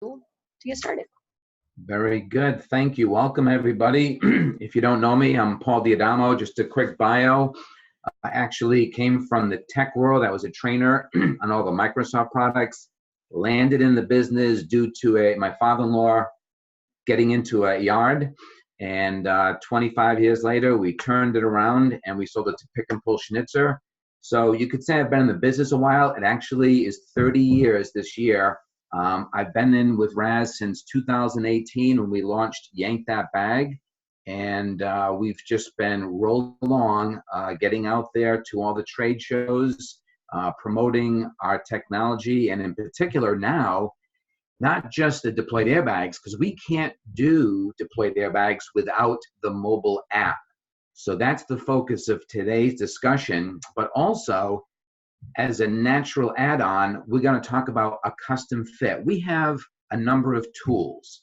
to get started. Very good. Thank you. Welcome, everybody. If you don't know me, I'm Paul Diadamo. Just a quick bio. I actually came from the tech world. I was a trainer on all the Microsoft products, landed in the business due to my father-in-law getting into a yard. And 25 years later, we turned it around and we sold it to Pick and Pull Schnitzer. So you could say I've been in the business a while. It actually is 30 years this year. I've been in with Raz since 2018 when we launched Yank That Bag. And we've just been rolling along, getting out there to all the trade shows, promoting our technology, and in particular now, not just the deployed airbags, because we can't do deployed airbags without the mobile app. So that's the focus of today's discussion, but also as a natural add-on, we're going to talk about a custom fit. We have a number of tools,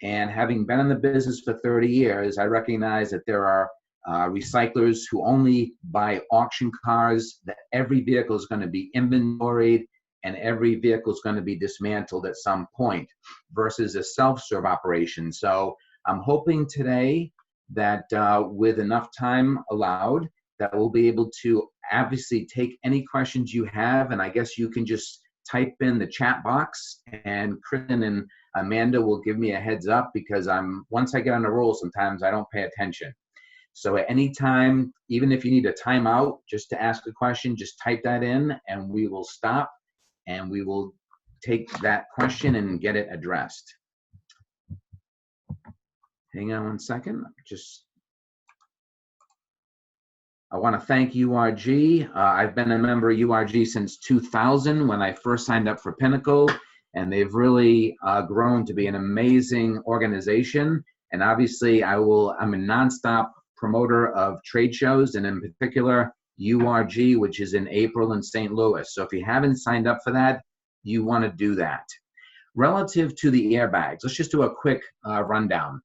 and having been in the business for 30 years, I recognize that there are recyclers who only buy auction cars, that every vehicle is going to be inventoried and every vehicle is going to be dismantled at some point versus a self-serve operation. So I'm hoping today that with enough time allowed, that we'll be able to obviously take any questions you have, and I guess you can just type in the chat box, and Kristen and Amanda will give me a heads up, because once I get on the roll, sometimes I don't pay attention. So at any time, even if you need a timeout just to ask a question, just type that in and we will stop and we will take that question and get it addressed. Hang on one second. I want to thank URG. I've been a member of URG since 2000 when I first signed up for Pinnacle, and they've really grown to be an amazing organization. And obviously, I'm a nonstop promoter of trade shows, and in particular, URG, which is in April in St. Louis. So if you haven't signed up for that, you want to do that. Relative to the airbags, let's just do a quick rundown.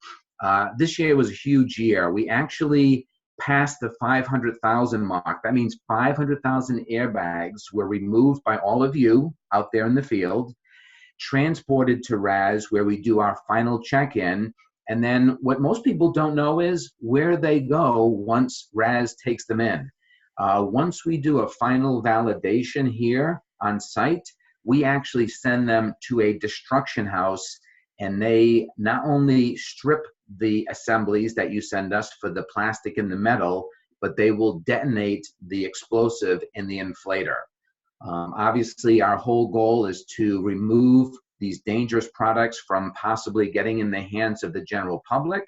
This year was a huge year. We actually passed the 500,000 mark. That means 500,000 airbags were removed by all of you out there in the field, transported to Raz, where we do our final check-in. And then what most people don't know is where they go once Raz takes them in. Once we do a final validation here on site, we actually send them to a destruction house, and they not only strip the assemblies that you send us for the plastic and the metal, but they will detonate the explosive in the inflator. Obviously, our whole goal is to remove these dangerous products from possibly getting in the hands of the general public.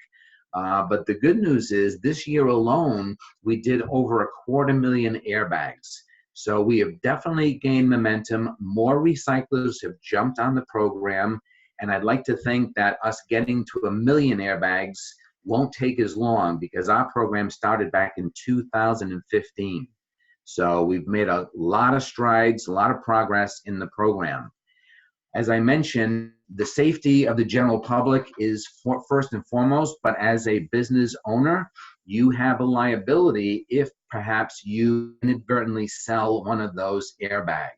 But the good news is this year alone, we did over 250,000 airbags. So we have definitely gained momentum. More recyclers have jumped on the program. And I'd like to think that us getting to 1 million airbags won't take as long, because our program started back in 2015. So we've made a lot of strides, a lot of progress in the program. As I mentioned, the safety of the general public is first and foremost, but as a business owner, you have a liability if perhaps you inadvertently sell one of those airbags.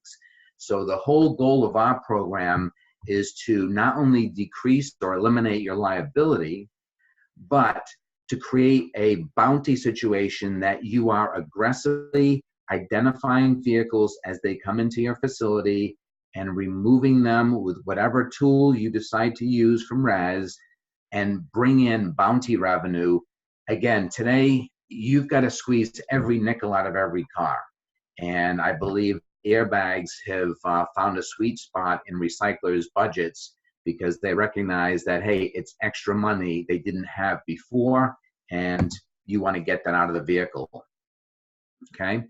So the whole goal of our program is to not only decrease or eliminate your liability, but to create a bounty situation that you are aggressively identifying vehicles as they come into your facility and removing them with whatever tool you decide to use from Raz and bring in bounty revenue. Again, today, you've got to squeeze every nickel out of every car. And I believe airbags have found a sweet spot in recyclers' budgets, because they recognize that, hey, it's extra money they didn't have before, and you want to get that out of the vehicle. Okay,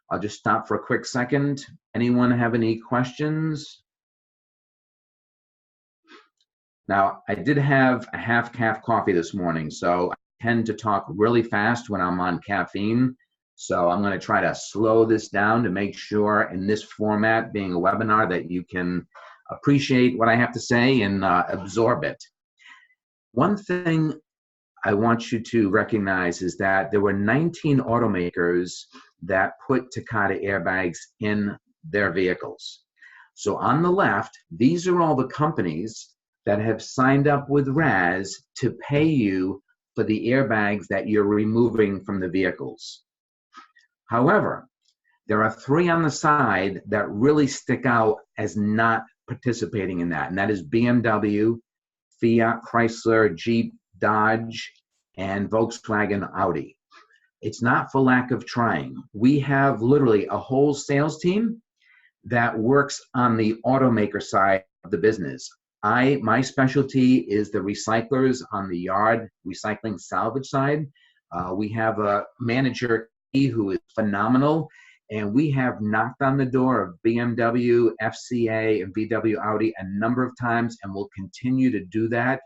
I'll just stop for a quick second. Anyone have any questions? Now, I did have a half-calf coffee this morning, so I tend to talk really fast when I'm on caffeine. So I'm going to try to slow this down to make sure in this format, being a webinar, that you can appreciate what I have to say and absorb it. One thing I want you to recognize is that there were 19 automakers that put Takata airbags in their vehicles. So on the left, these are all the companies that have signed up with RAS to pay you for the airbags that you're removing from the vehicles. However, there are 3 on the side that really stick out as not participating in that, and that is BMW, Fiat, Chrysler, Jeep, Dodge, and Volkswagen, Audi. It's not for lack of trying. We have literally a whole sales team that works on the automaker side of the business. My specialty is the recyclers on the yard recycling salvage side. We have a manager who is phenomenal, and we have knocked on the door of BMW, FCA, and VW Audi a number of times, and will continue to do that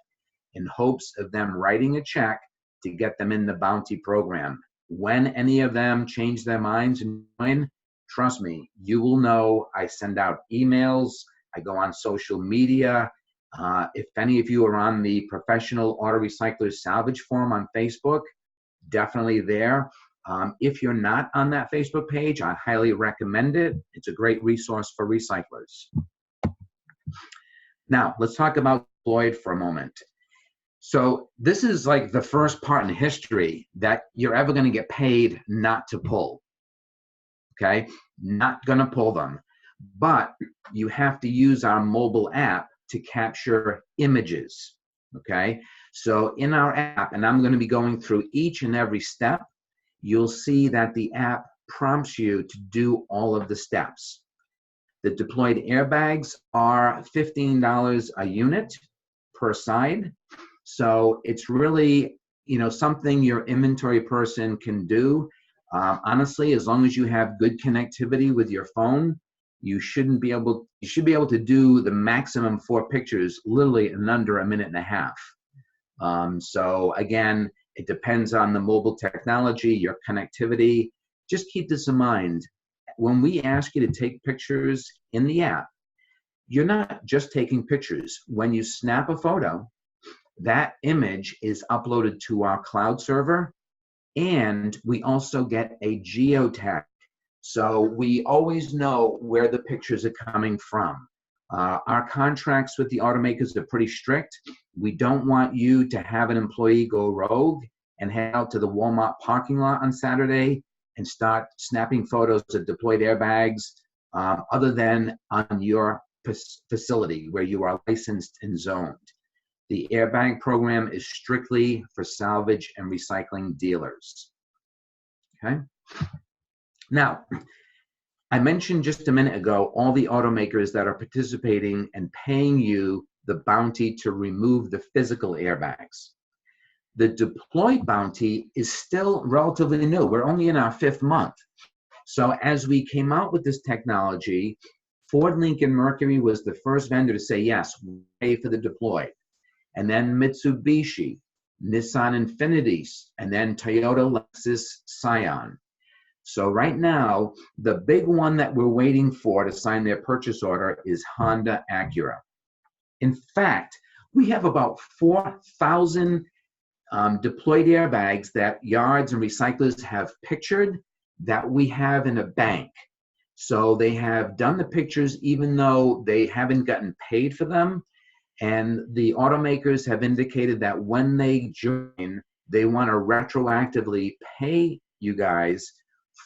in hopes of them writing a check to get them in the bounty program. When any of them change their minds and join, trust me, you will know. I send out emails, I go on social media. If any of you are on the Professional Auto Recyclers Salvage Forum on Facebook, definitely there. If you're not on that Facebook page, I highly recommend it. It's a great resource for recyclers. Now, let's talk about Lloyd for a moment. So this is like the first part in history that you're ever going to get paid not to pull. Okay? Not going to pull them. But you have to use our mobile app to capture images. Okay? So in our app, and I'm going to be going through each and every step, you'll see that the app prompts you to do all of the steps. The deployed airbags are $15 a unit per side. So it's really, something your inventory person can do. Honestly, as long as you have good connectivity with your phone, you should be able to do the maximum 4 pictures literally in under a minute and a half. So again, it depends on the mobile technology, your connectivity. Just keep this in mind. When we ask you to take pictures in the app, you're not just taking pictures. When you snap a photo, that image is uploaded to our cloud server, and we also get a geotag. So we always know where the pictures are coming from. Our contracts with the automakers are pretty strict. We don't want you to have an employee go rogue and head out to the Walmart parking lot on Saturday and start snapping photos of deployed airbags other than on your facility where you are licensed and zoned. The airbag program is strictly for salvage and recycling dealers. Okay. Now, I mentioned just a minute ago all the automakers that are participating and paying you the bounty to remove the physical airbags. The deployed bounty is still relatively new. We're only in our 5th month. So as we came out with this technology, Ford, Lincoln, Mercury was the first vendor to say, yes, we'll pay for the deployed. And then Mitsubishi, Nissan Infiniti, and then Toyota Lexus Scion. So right now, the big one that we're waiting for to sign their purchase order is Honda Acura. In fact, we have about 4,000 deployed airbags that yards and recyclers have pictured that we have in a bank. So they have done the pictures even though they haven't gotten paid for them. And the automakers have indicated that when they join, they want to retroactively pay you guys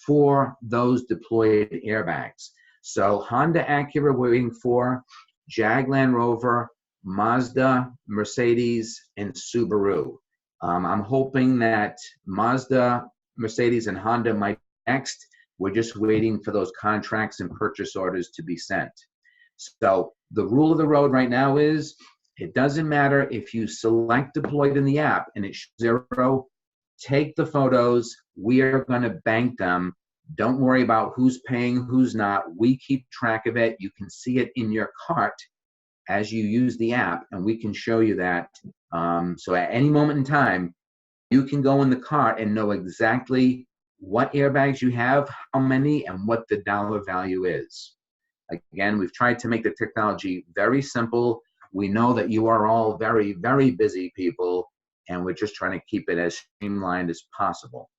for those deployed airbags. So Honda Acura we're waiting for, Jag Land Rover, Mazda, Mercedes, and Subaru. I'm hoping that Mazda, Mercedes, and Honda might be next. We're just waiting for those contracts and purchase orders to be sent. So the rule of the road right now is it doesn't matter if you select deployed in the app and it's 0, take the photos. We are going to bank them. Don't worry about who's paying, who's not. We keep track of it. You can see it in your cart as you use the app, and we can show you that. So at any moment in time, you can go in the cart and know exactly what airbags you have, how many, and what the dollar value is. Again, we've tried to make the technology very simple. We know that you are all very, very busy people, and we're just trying to keep it as streamlined as possible.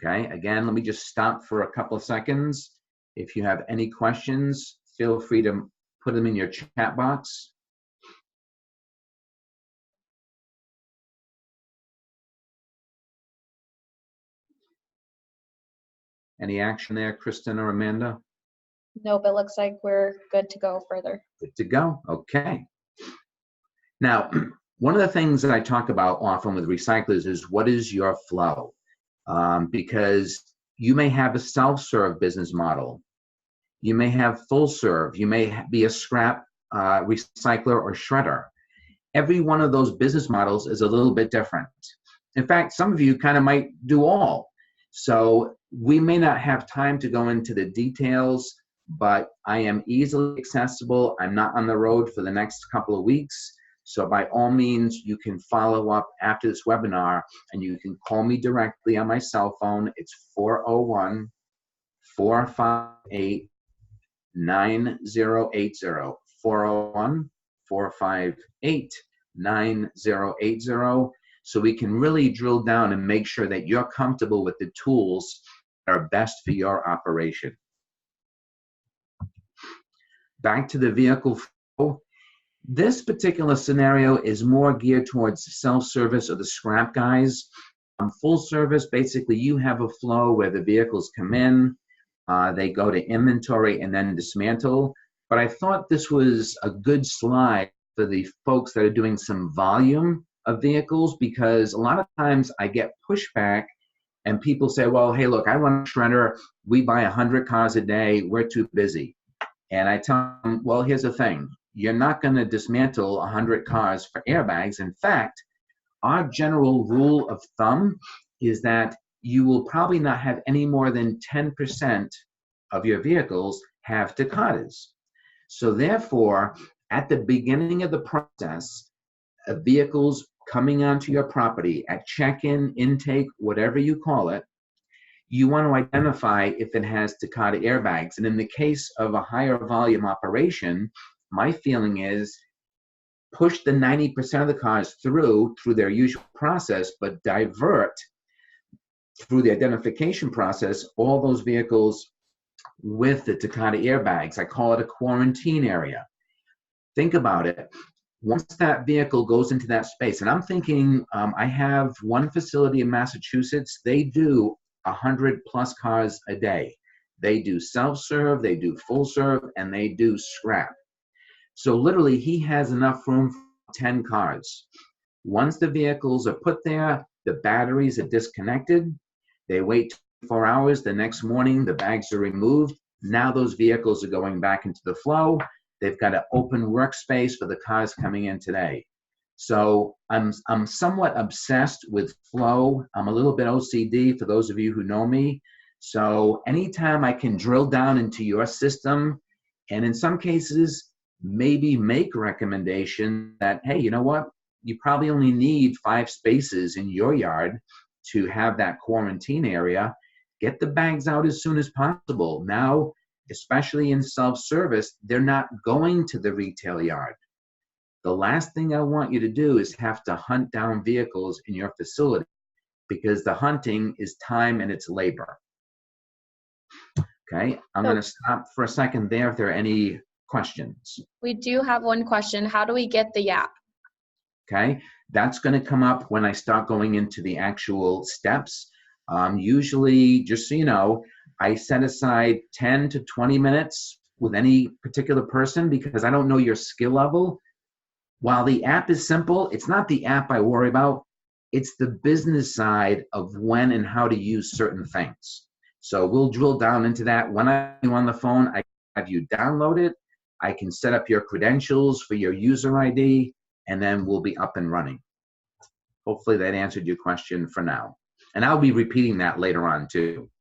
Okay, again, let me just stop for a couple of seconds. If you have any questions, feel free to put them in your chat box. Any action there, Kristen or Amanda? Nope, it looks like we're good to go further. Good to go. Okay. Now, one of the things that I talk about often with recyclers is what is your flow? Because you may have a self-serve business model. You may have full serve. You may be a scrap recycler or shredder. Every one of those business models is a little bit different. In fact, some of you kind of might do all. So we may not have time to go into the details, but I am easily accessible. I'm not on the road for the next couple of weeks. So by all means, you can follow up after this webinar and you can call me directly on my cell phone. It's 401-458-9080. 401-458-9080. So we can really drill down and make sure that you're comfortable with the tools that are best for your operation. Back to the vehicle flow. This particular scenario is more geared towards self-service or the scrap guys. Full service, basically you have a flow where the vehicles come in, they go to inventory and then dismantle. But I thought this was a good slide for the folks that are doing some volume of vehicles, because a lot of times I get pushback and people say, well, hey, look, I run a shredder. We buy 100 cars a day. We're too busy. And I tell them, well, here's the thing. You're not going to dismantle 100 cars for airbags. In fact, our general rule of thumb is that you will probably not have any more than 10% of your vehicles have tacatas. So therefore, at the beginning of the process of vehicles coming onto your property at check-in, intake, whatever you call it, you want to identify if it has Takata airbags. And in the case of a higher volume operation, my feeling is push the 90% of the cars through their usual process, but divert through the identification process all those vehicles with the Takata airbags. I call it a quarantine area. Think about it. Once that vehicle goes into that space, and I'm thinking, I have one facility in Massachusetts, they do 100 plus cars a day. They do self-serve, they do full serve, and they do scrap. So literally he has enough room for 10 cars. Once the vehicles are put there, the batteries are disconnected. They wait 4 hours. The next morning, the bags are removed. Now those vehicles are going back into the flow. They've got an open workspace for the cars coming in today. So I'm somewhat obsessed with flow. I'm a little bit OCD for those of you who know me. So anytime I can drill down into your system, and in some cases, maybe make a recommendation that, hey, you know what? You probably only need 5 spaces in your yard to have that quarantine area. Get the bags out as soon as possible. Now, especially in self-service, they're not going to the retail yard. The last thing I want you to do is have to hunt down vehicles in your facility, because the hunting is time and it's labor. Okay, I'm going to stop for a second there if there are any questions. We do have one question. How do we get the app? Okay, that's going to come up when I start going into the actual steps. Usually, just so you know, I set aside 10 to 20 minutes with any particular person because I don't know your skill level. While the app is simple, it's not the app I worry about. It's the business side of when and how to use certain things. So we'll drill down into that. When I'm on the phone, I have you download it. I can set up your credentials for your user ID, and then we'll be up and running. Hopefully that answered your question for now. And I'll be repeating that later on too.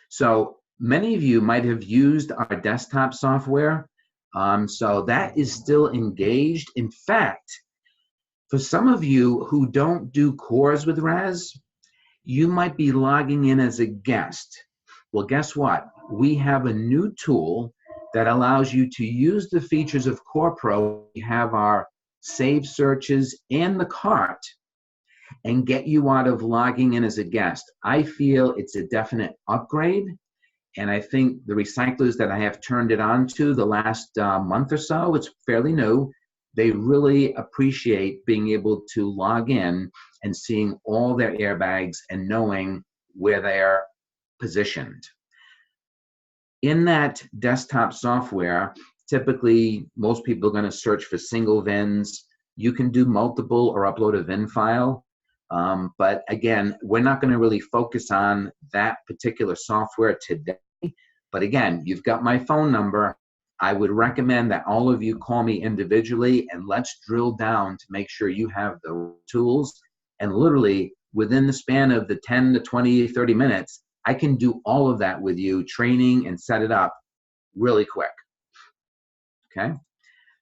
So many of you might have used our desktop software. So that is still engaged. In fact, for some of you who don't do cores with RAS, you might be logging in as a guest. Well, guess what? We have a new tool that allows you to use the features of Core Pro. We have our save searches and the cart and get you out of logging in as a guest. I feel it's a definite upgrade. And I think the recyclers that I have turned it on to the last month or so, it's fairly new, they really appreciate being able to log in and seeing all their airbags and knowing where they are positioned. In that desktop software, typically most people are going to search for single VINs. You can do multiple or upload a VIN file. But again, we're not going to really focus on that particular software today. But again, you've got my phone number. I would recommend that all of you call me individually and let's drill down to make sure you have the tools. And literally within the span of the 10 to 20, 30 minutes, I can do all of that with you, training and set it up really quick. Okay,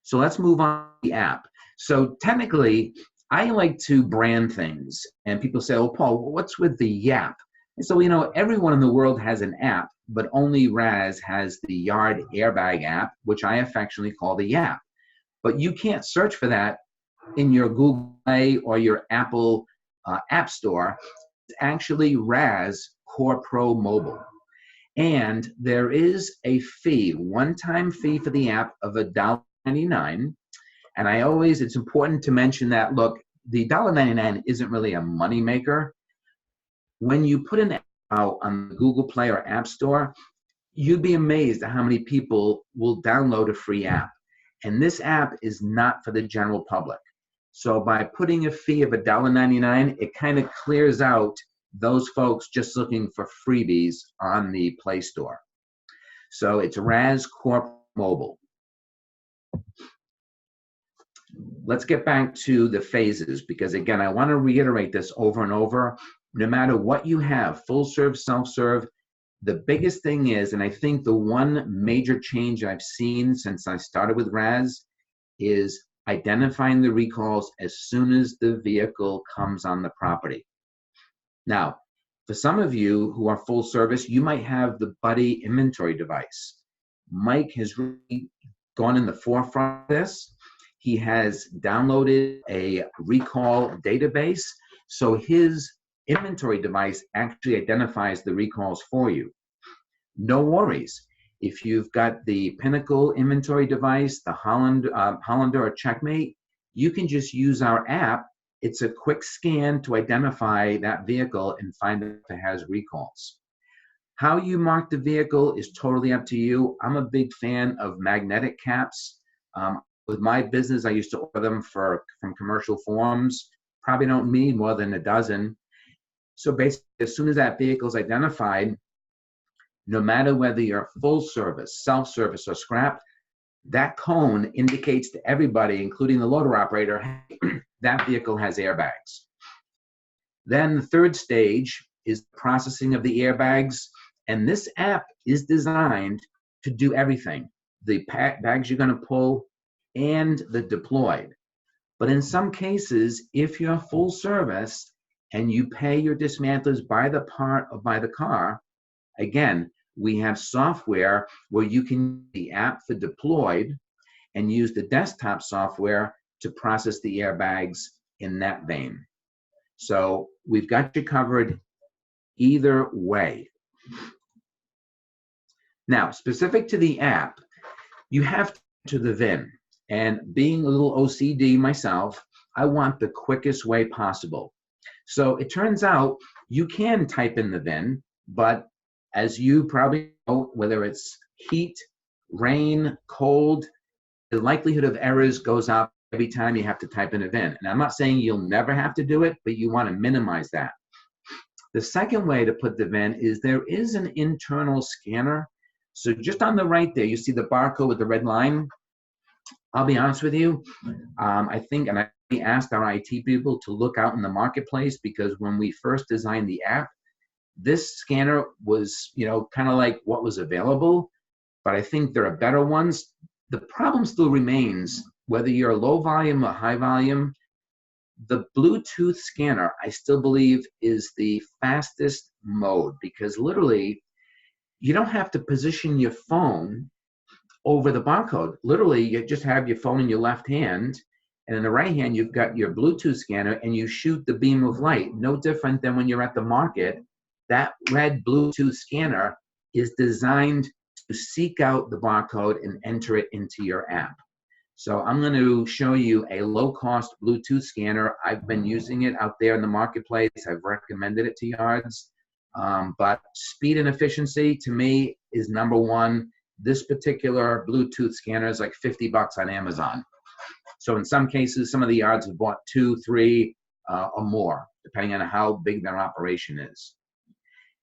so let's move on to the app. So technically, I like to brand things. And people say, oh, Paul, what's with the Yap? And so, you know, everyone in the world has an app, but only Raz has the Yard Airbag app, which I affectionately call the Yap. But you can't search for that in your Google Play or your Apple App Store. It's actually Raz Core Pro Mobile. And there is a fee, one-time fee for the app of $1.99. And it's important to mention that, look, the $1.99 isn't really a moneymaker. When you put an app out on the Google Play or App Store, you'd be amazed at how many people will download a free app. And this app is not for the general public. So by putting a fee of $1.99, it kind of clears out those folks just looking for freebies on the Play Store. So it's Raz Core Mobile. Let's get back to the phases, because again, I want to reiterate this over and over. No matter what you have, full serve, self-serve, the biggest thing is, and I think the one major change I've seen since I started with Raz is identifying the recalls as soon as the vehicle comes on the property. Now, for some of you who are full service, you might have the Buddy inventory device. Mike has really gone in the forefront of this. He has downloaded a recall database, so his inventory device actually identifies the recalls for you. No worries. If you've got the Pinnacle inventory device, the Hollander or Checkmate, you can just use our app. It's a quick scan to identify that vehicle and find if it has recalls. How you mark the vehicle is totally up to you. I'm a big fan of magnetic caps. With my business, I used to order them from commercial forums. Probably don't need more than a dozen. So basically, as soon as that vehicle is identified, no matter whether you're full service, self-service, or scrap, that cone indicates to everybody, including the loader operator, hey, that vehicle has airbags. Then the third stage is processing of the airbags. And this app is designed to do everything. The bags you're going to pull and the deployed. But in some cases, if you're full service and you pay your dismantlers by the part or by the car, again, we have software where you can use the app for deployed and use the desktop software to process the airbags in that vein. So we've got you covered either way. Now, specific to the app, you have to the VIN. And being a little OCD myself, I want the quickest way possible. So it turns out you can type in the VIN, but as you probably know, whether it's heat, rain, cold, the likelihood of errors goes up every time you have to type in a VIN. And I'm not saying you'll never have to do it, but you want to minimize that. The second way to put the VIN is there is an internal scanner. So just on the right there, you see the barcode with the red line. I'll be honest with you, I think, and I asked our IT people to look out in the marketplace, because when we first designed the app, this scanner was, kind of like what was available, but I think there are better ones. The problem still remains, whether you're low volume or high volume, the Bluetooth scanner, I still believe, is the fastest mode, because literally, you don't have to position your phone over the barcode. Literally, you just have your phone in your left hand, and in the right hand, you've got your Bluetooth scanner, and you shoot the beam of light. No different than when you're at the market. That red Bluetooth scanner is designed to seek out the barcode and enter it into your app. So I'm going to show you a low-cost Bluetooth scanner. I've been using it out there in the marketplace. I've recommended it to yards. But speed and efficiency, to me, is number one. This particular Bluetooth scanner is like $50 on Amazon. So in some cases, some of the yards have bought 2, 3, or more, depending on how big their operation is.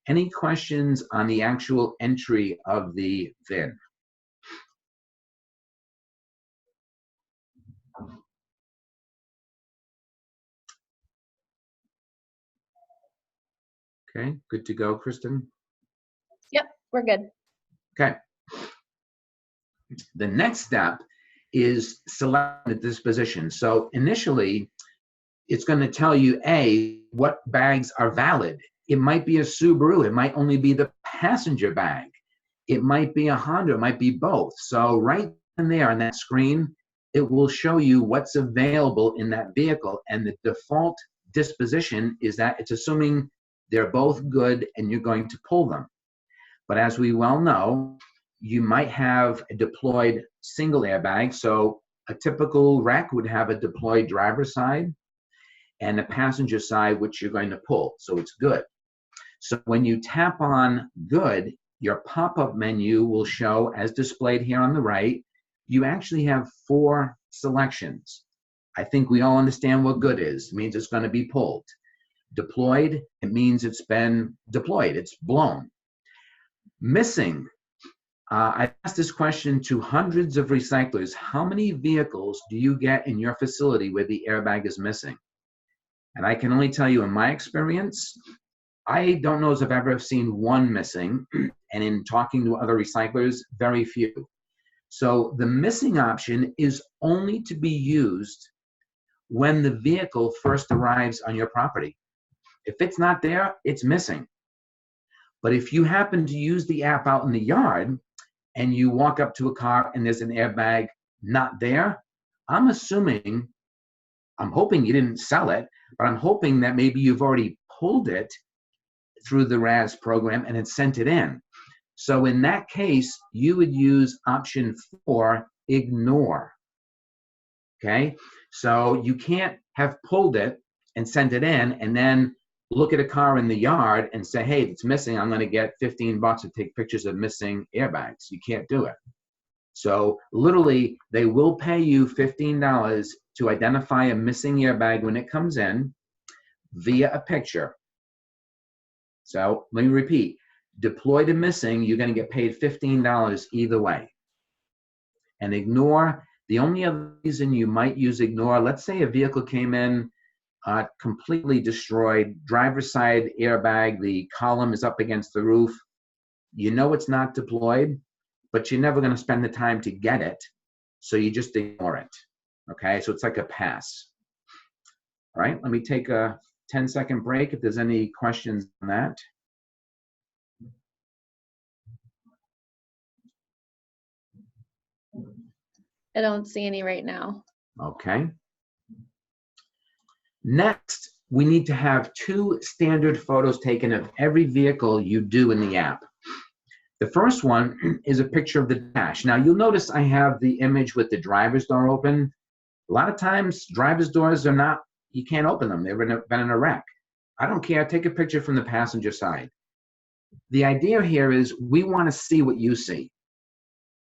Any questions on the actual entry of the VIN? Okay, good to go, Kristen? Yep, we're good. Okay. The next step is select the disposition. So initially, it's going to tell you, A, what bags are valid. It might be a Subaru. It might only be the passenger bag. It might be a Honda. It might be both. So right in there on that screen, it will show you what's available in that vehicle. And the default disposition is that it's assuming they're both good and you're going to pull them. But as we well know, you might have a deployed single airbag. So a typical wreck would have a deployed driver's side and a passenger side, which you're going to pull. So it's good. So when you tap on good, your pop-up menu will show, as displayed here on the right, you actually have 4 selections. I think we all understand what good is. It means it's going to be pulled. Deployed, it means it's been deployed, it's blown. Missing, I asked this question to hundreds of recyclers. How many vehicles do you get in your facility where the airbag is missing? And I can only tell you in my experience, I don't know if I've ever seen 1 missing, and in talking to other recyclers, very few. So the missing option is only to be used when the vehicle first arrives on your property. If it's not there, it's missing. But if you happen to use the app out in the yard and you walk up to a car and there's an airbag not there, I'm hoping you didn't sell it, but I'm hoping that maybe you've already pulled it through the RAS program and had sent it in. So in that case, you would use option 4, ignore. Okay, so you can't have pulled it and sent it in and then look at a car in the yard and say, hey, if it's missing, I'm going to get $15 to take pictures of missing airbags. You can't do it. So literally, they will pay you $15 to identify a missing airbag when it comes in via a picture. So let me repeat, deployed and missing, you're going to get paid $15 either way. And ignore, the only other reason you might use ignore, let's say a vehicle came in completely destroyed, driver's side airbag, the column is up against the roof. You know it's not deployed, but you're never going to spend the time to get it, so you just ignore it. Okay, so it's like a pass. All right, let me take a 10-second break if there's any questions on that. I don't see any right now. Okay. Next, we need to have 2 standard photos taken of every vehicle you do in the app. The first one is a picture of the dash. Now, you'll notice I have the image with the driver's door open. A lot of times, driver's doors are not, you can't open them. They've been in a wreck. I don't care. Take a picture from the passenger side. The idea here is we want to see what you see.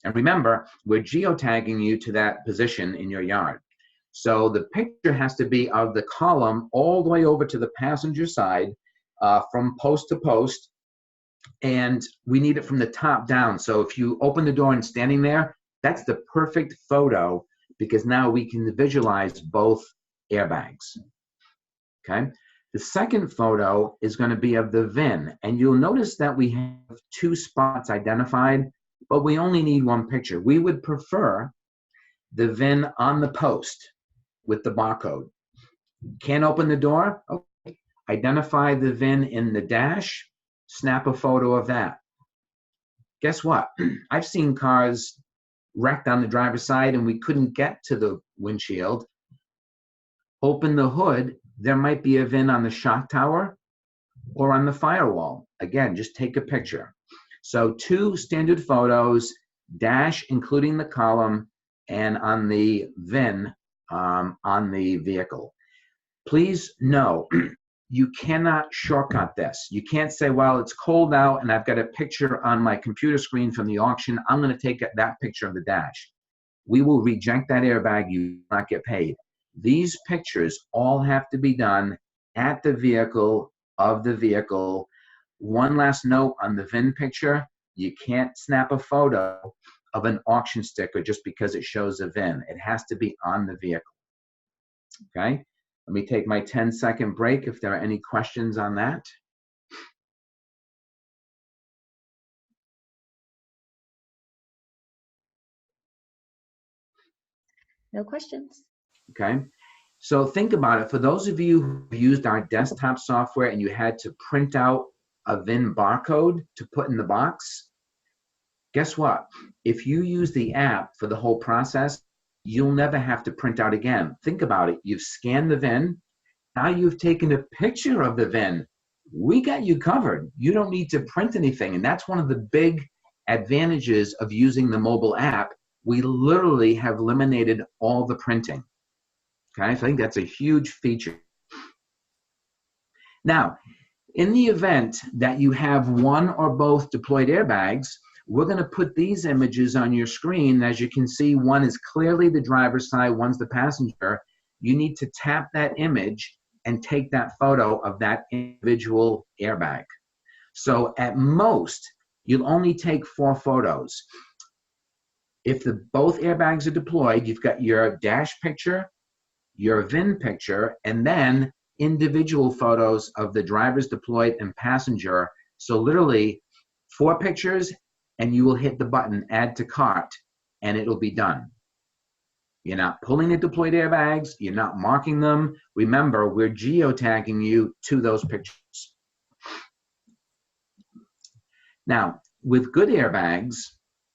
And remember, we're geotagging you to that position in your yard. So the picture has to be of the column all the way over to the passenger side from post to post. And we need it from the top down. So if you open the door and standing there, that's the perfect photo because now we can visualize both airbags. Okay. The second photo is going to be of the VIN. And you'll notice that we have 2 spots identified, but we only need 1 picture. We would prefer the VIN on the post with the barcode. Can't open the door? Okay. Identify the VIN in the dash, snap a photo of that. Guess what? I've seen cars wrecked on the driver's side and we couldn't get to the windshield. Open the hood, there might be a VIN on the shock tower or on the firewall. Again, just take a picture. So 2 standard photos, dash including the column, and on the VIN on the vehicle. Please know, you cannot shortcut this. You can't say, well, it's cold out and I've got a picture on my computer screen from the auction. I'm going to take that picture of the dash. We will reject that airbag. You will not get paid. These pictures all have to be done at the vehicle, of the vehicle. One last note on the VIN picture, you can't snap a photo of an auction sticker just because it shows a VIN. It has to be on the vehicle. Okay? Let me take my 10-second break if there are any questions on that. No questions. Okay? So think about it. For those of you who used our desktop software and you had to print out a VIN barcode to put in the box, guess what? If you use the app for the whole process, you'll never have to print out again. Think about it. You've scanned the VIN. Now you've taken a picture of the VIN. We got you covered. You don't need to print anything. And that's one of the big advantages of using the mobile app. We literally have eliminated all the printing. Okay, so I think that's a huge feature. Now, in the event that you have one or both deployed airbags, we're going to put these images on your screen. As you can see, one is clearly the driver's side, one's the passenger. You need to tap that image and take that photo of that individual airbag. So at most, you'll only take 4 photos. If both airbags are deployed, you've got your dash picture, your VIN picture, and then individual photos of the drivers deployed and passenger. So literally 4 pictures, and you will hit the button, add to cart, and it'll be done. You're not pulling the deployed airbags. You're not marking them. Remember, we're geotagging you to those pictures. Now, with good airbags,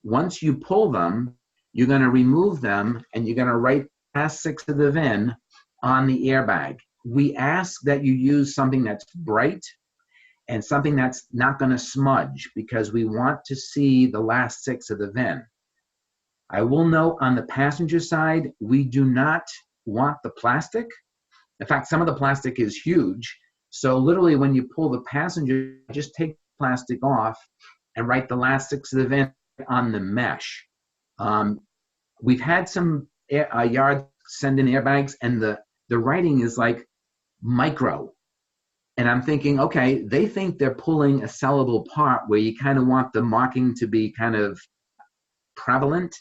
once you pull them, you're going to remove them, and you're going to write past 6 of the VIN on the airbag. We ask that you use something that's bright and something that's not going to smudge, because we want to see the last 6 of the VIN. I will note on the passenger side, we do not want the plastic. In fact, some of the plastic is huge. So literally when you pull the passenger, just take the plastic off and write the last 6 of the VIN on the mesh. We've had some yards send in airbags, and the writing is like micro. And I'm thinking, okay, they think they're pulling a sellable part where you kind of want the marking to be kind of prevalent.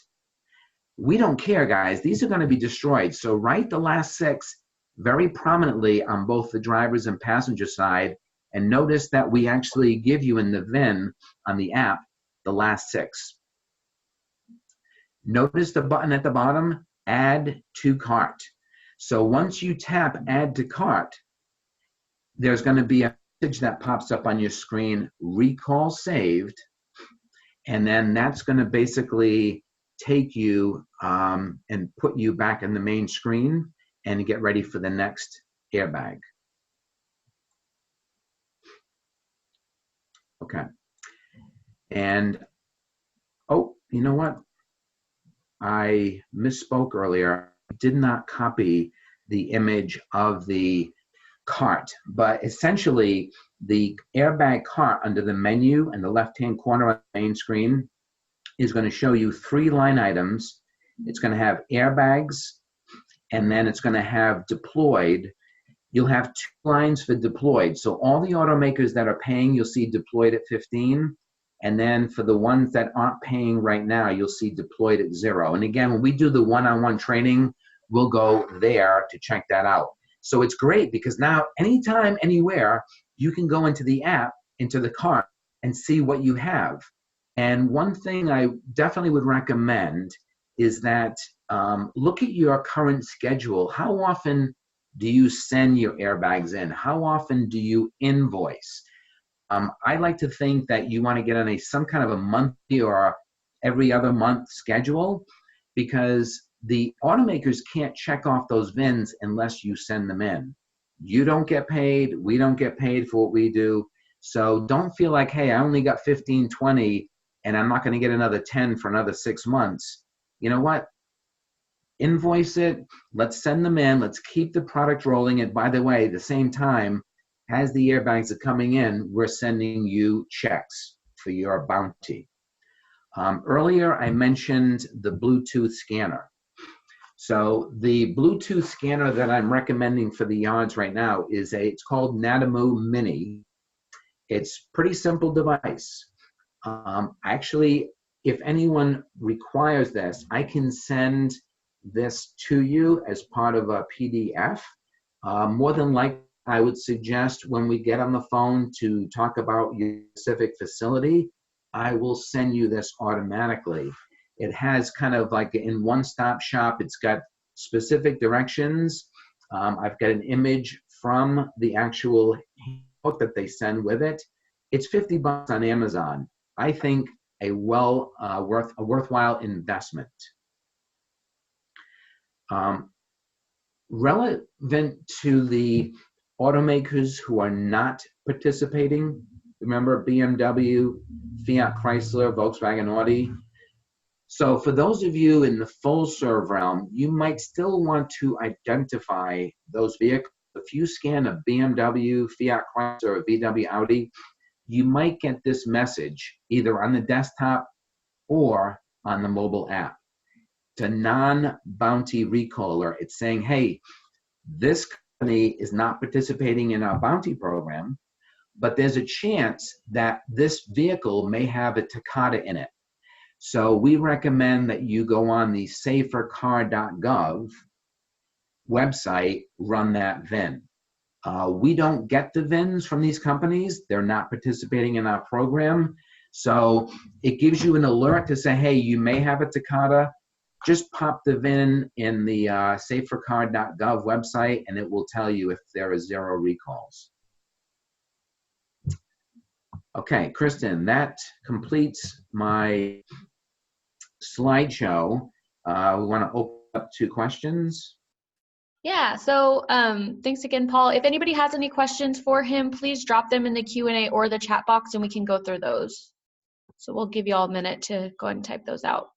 We don't care, guys. These are going to be destroyed. So write the last 6 very prominently on both the driver's and passenger side. And notice that we actually give you in the VIN on the app the last 6. Notice the button at the bottom, add to cart. So once you tap add to cart, there's going to be a message that pops up on your screen, recall saved. And then that's going to basically take you and put you back in the main screen and get ready for the next airbag. Okay. And, oh, you know what? I misspoke earlier. I did not copy the image of the cart, but essentially the airbag cart under the menu in the left-hand corner of the main screen is going to show you 3 line items. It's going to have airbags, and then it's going to have deployed. You'll have 2 lines for deployed. So all the automakers that are paying, you'll see deployed at 15. And then for the ones that aren't paying right now, you'll see deployed at 0. And again, when we do the one-on-one training, we'll go there to check that out. So it's great because now anytime, anywhere, you can go into the app, into the cart, and see what you have. And one thing I definitely would recommend is that look at your current schedule. How often do you send your airbags in? How often do you invoice? I like to think that you want to get on some kind of a monthly or every other month schedule, because the automakers can't check off those VINs unless you send them in. You don't get paid. We don't get paid for what we do. So don't feel like, hey, I only got 15, 20, and I'm not going to get another 10 for another 6 months. You know what? invoice it, let's send them in, let's keep the product rolling. And by the way, at the same time, as the airbags are coming in, we're sending you checks for your bounty. Earlier, I mentioned the Bluetooth scanner. So the Bluetooth scanner that I'm recommending for the yards right now is it's called Natamu Mini. It's a pretty simple device. Actually, if anyone requires this, I can send this to you as part of a PDF. More than likely, I would suggest when we get on the phone to talk about your specific facility, I will send you this automatically. It has kind of like in one-stop shop, it's got specific directions. I've got an image from the actual book that they send with it. It's $50 on Amazon. I think a worthwhile investment. Relevant to the automakers who are not participating, remember BMW, Fiat Chrysler, Volkswagen, Audi. So for those of you in the full serve realm, you might still want to identify those vehicles. If you scan a BMW, Fiat Chrysler, or VW Audi, you might get this message either on the desktop or on the mobile app. It's a non-bounty recall alert. It's saying, hey, this company is not participating in our bounty program, but there's a chance that this vehicle may have a Takata in it. So we recommend that you go on the safercar.gov website, run that VIN. We don't get the VINs from these companies. They're not participating in our program. So it gives you an alert to say, hey, you may have a Takata. Just pop the VIN in the safercar.gov website, and it will tell you if there are 0 recalls. Okay, Kristen, that completes my slideshow. We want to open up to questions. Yeah, so thanks again, Paul. If anybody has any questions for him, please drop them in the Q&A or the chat box and we can go through those. So we'll give you all a minute to go ahead and type those out.